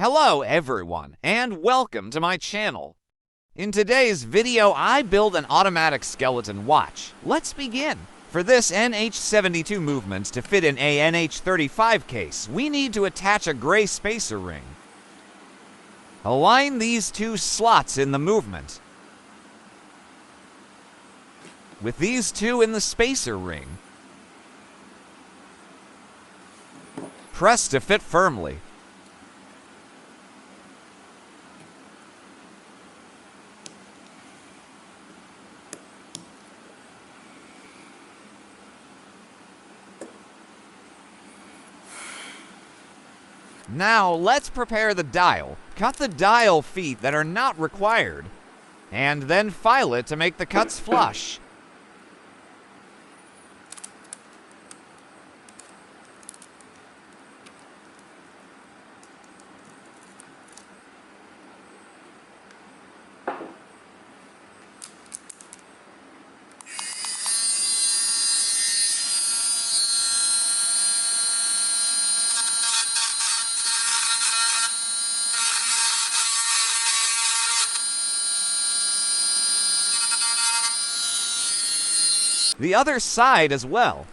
Hello everyone, and welcome to my channel. In today's video, I build an automatic skeleton watch. Let's begin. For this NH72 movement to fit in a NH35 case, we need to attach a gray spacer ring. Align these two slots in the movement, with these two in the spacer ring. Press to fit firmly. Now let's prepare the dial. Cut the dial feet that are not required, and then file it to make the cuts flush. The other side as well.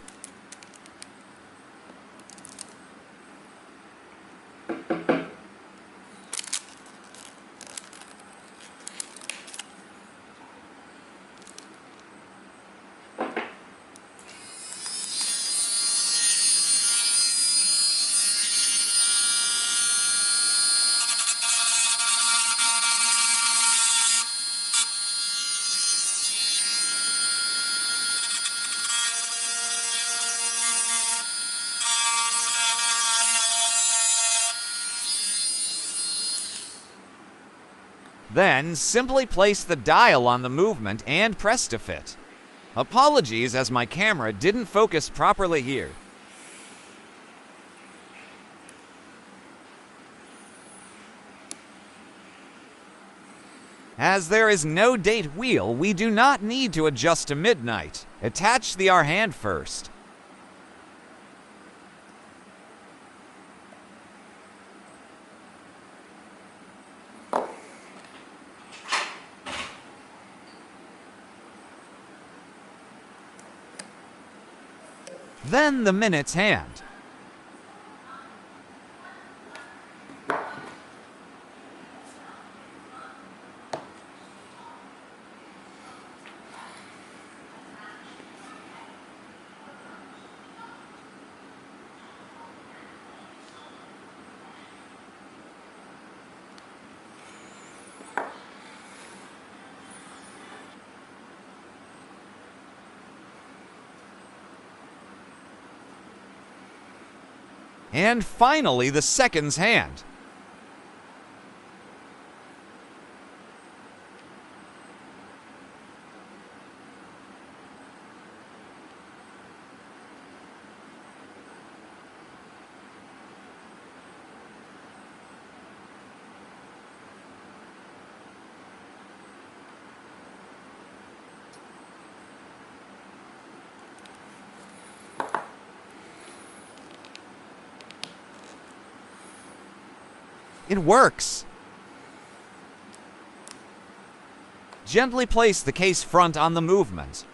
Then, simply place the dial on the movement and press to fit. Apologies as my camera didn't focus properly here. As there is no date wheel, we do not need to adjust to midnight. Attach the R hand first. Then the minutes hand. And finally, the seconds hand. It works! Gently place the case front on the movement.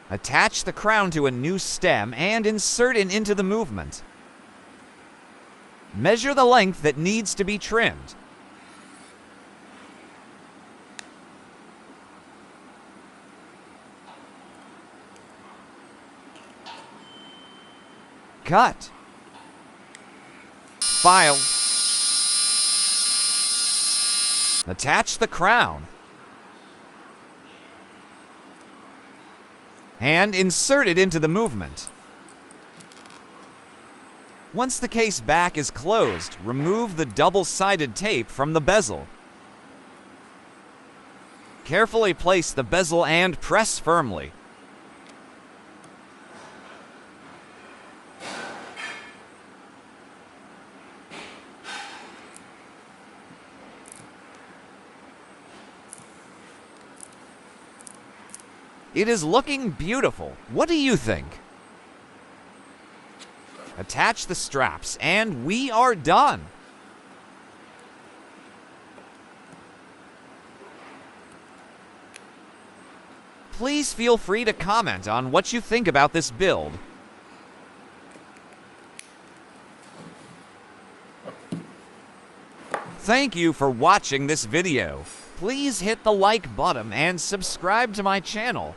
Attach the crown to a new stem and insert it into the movement. Measure the length that needs to be trimmed. Cut. File. Attach the crown. And insert it into the movement. Once the case back is closed, remove the double-sided tape from the bezel. Carefully place the bezel and press firmly. It is looking beautiful. What do you think? Attach the straps, and we are done. Please feel free to comment on what you think about this build. Thank you for watching this video. Please hit the like button and subscribe to my channel.